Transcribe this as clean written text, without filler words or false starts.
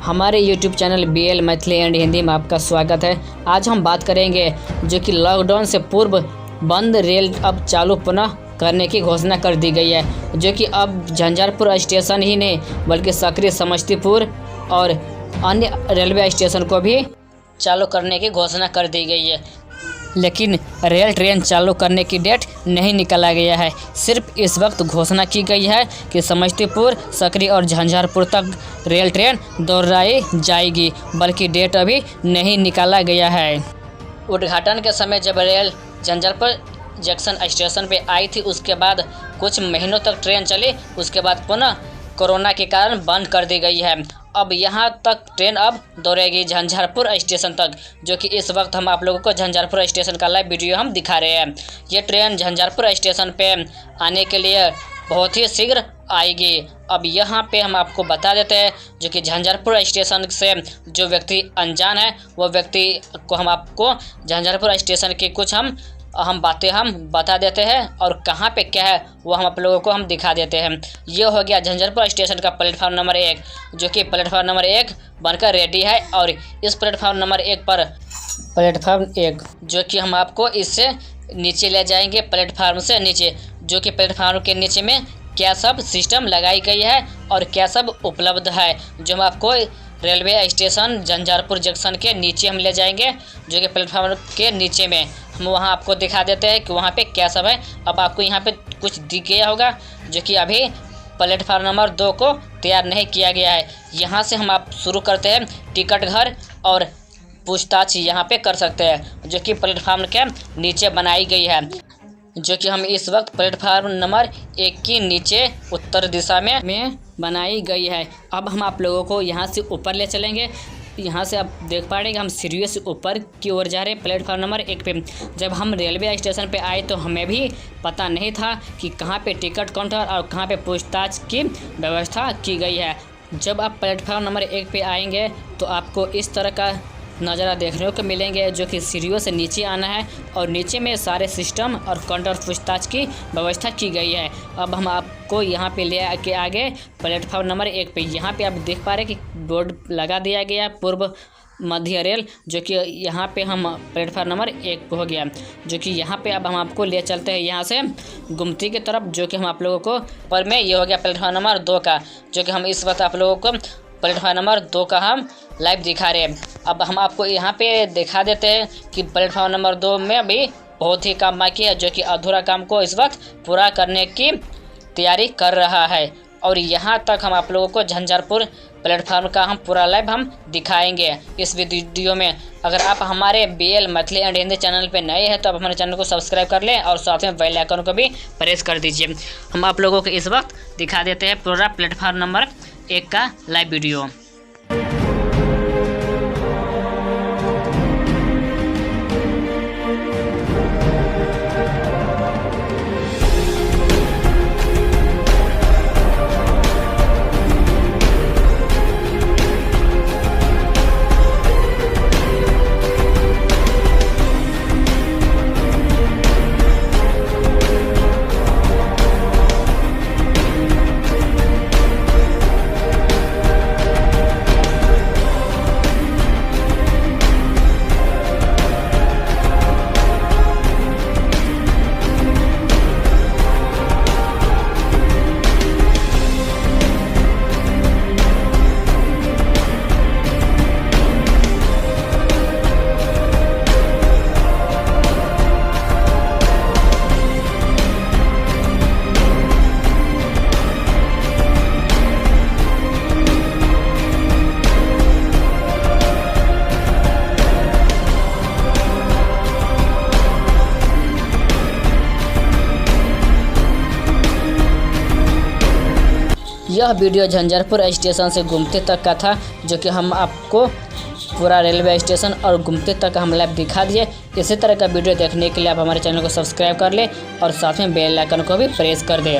हमारे YouTube channel BL Maithili and Hindi में आपका स्वागत है। आज हम बात करेंगे जो कि लॉकडाउन से पूर्व बंद रेल अब चालू पुनः करने की घोषणा कर दी गई है, जो कि अब झंझारपुर स्टेशन ही नहीं बल्कि सकरी, समस्तीपुर और अन्य रेलवे स्टेशन को भी चालू करने की घोषणा कर दी गई है। लेकिन रेल ट्रेन चालू करने की डेट नहीं निकाला गया है। सिर्फ इस वक्त घोषणा की गई है कि समस्तीपुर, सकरी और झंझारपुर तक रेल ट्रेन दौड़ाई जाएगी, बल्कि डेट अभी नहीं निकाला गया है। उद्घाटन के समय जब रेल झंझारपुर जंक्शन स्टेशन पे आई थी, उसके बाद कुछ महीनों तक ट्रेन चली, उसके बाद पुनः कोरोना के कारण बंद कर दी गई है। अब यहाँ तक ट्रेन अब दौड़ेगी झंझारपुर स्टेशन तक, जो कि इस वक्त हम आप लोगों को झंझारपुर स्टेशन का लाइव वीडियो हम दिखा रहे हैं। ये ट्रेन झंझारपुर स्टेशन पे आने के लिए बहुत ही शीघ्र आएगी। अब यहाँ पे हम आपको बता देते हैं, जो कि झंझारपुर स्टेशन से जो व्यक्ति अनजान है वो व्यक्ति को हम आपको झंझारपुर स्टेशन की कुछ हम बातें हम बता देते हैं और कहाँ पे क्या है वो हम आप लोगों को हम दिखा देते हैं। ये हो गया झंझारपुर स्टेशन का प्लेटफॉर्म नंबर 1, जो कि प्लेटफॉर्म नंबर 1 बनकर रेडी है। और इस प्लेटफॉर्म नंबर 1 पर प्लेटफॉर्म 1 जो कि हम आपको इससे नीचे ले जाएंगे, प्लेटफॉर्म से नीचे, जो कि प्लेटफॉर्म के नीचे में क्या सब सिस्टम लगाई गई है और क्या सब उपलब्ध है, जो हम आपको रेलवे स्टेशन झंझारपुर जंक्शन के नीचे हम ले जाएंगे, जो कि प्लेटफॉर्म के नीचे में हम वहां आपको दिखा देते हैं कि वहां पे क्या सब है। अब आपको यहां पे कुछ दिख गया होगा, जो कि अभी प्लेटफॉर्म नंबर 2 को तैयार नहीं किया गया है। यहां से हम आप शुरू करते हैं, टिकट घर और पूछताछ यहां पे कर सकते हैं, जो कि प्लेटफॉर्म के नीचे बनाई गई है, जो कि हम इस वक्त प्लेटफॉर्म नंबर 1 की नीचे उत्तर दिशा में बनाई गई है। अब हम आप लोगों को यहाँ से ऊपर ले चलेंगे। यहाँ से आप देख पा रहे हैं कि हम सीढ़ियों से ऊपर की ओर जा रहे हैं प्लेटफॉर्म नंबर 1 पे। जब हम रेलवे स्टेशन पे आए तो हमें भी पता नहीं था कि कहाँ पे टिकट काउंटर और कहाँ पे पूछताछ की व्यवस्था की गई है। जब आप प्लेटफॉर्म नंबर 1 पे आएंगे तो आपको इस तरह का नज़ारा देखने को मिलेंगे, जो कि सीढ़ियों से नीचे आना है और नीचे में सारे सिस्टम और काउंटर पूछताछ की व्यवस्था की गई है। अब हम आपको यहाँ पे ले के आगे प्लेटफॉर्म नंबर 1 पे। यहाँ पे आप देख पा रहे हैं कि बोर्ड लगा दिया गया पूर्व मध्य रेल, जो कि यहाँ पे हम प्लेटफॉर्म नंबर 1 पे हो गया, जो कि यहाँ पे अब हम आपको ले चलते हैं यहाँ से गुमती की तरफ, जो कि हम आप लोगों को पर में ये हो गया प्लेटफॉर्म नंबर 2 का, जो कि हम इस वक्त आप लोगों को प्लेटफॉर्म नंबर 2 का हम लाइव दिखा रहे हैं। अब हम आपको यहाँ पे दिखा देते हैं कि प्लेटफॉर्म नंबर 2 में अभी बहुत ही काम बाकी है, जो कि अधूरा काम को इस वक्त पूरा करने की तैयारी कर रहा है। और यहाँ तक हम आप लोगों को झंझारपुर प्लेटफॉर्म का हम पूरा लाइव हम दिखाएंगे इस वीडियो में। अगर आप हमारे BL Maithili and Hindi channel पे नए हैं तो आप हमारे चैनल को सब्सक्राइब कर लें और साथ में बेल आइकन को भी प्रेस कर दीजिए। हम आप लोगों को इस वक्त दिखा देते हैं पूरा प्लेटफॉर्म नंबर 1 का लाइव वीडियो। यह वीडियो झंझारपुर स्टेशन से गुमती तक का था, जो कि हम आपको पूरा रेलवे स्टेशन और गुमती तक हम लाइव दिखा दिए। इसी तरह का वीडियो देखने के लिए आप हमारे चैनल को सब्सक्राइब कर लें और साथ में बेल आइकन को भी प्रेस कर दें।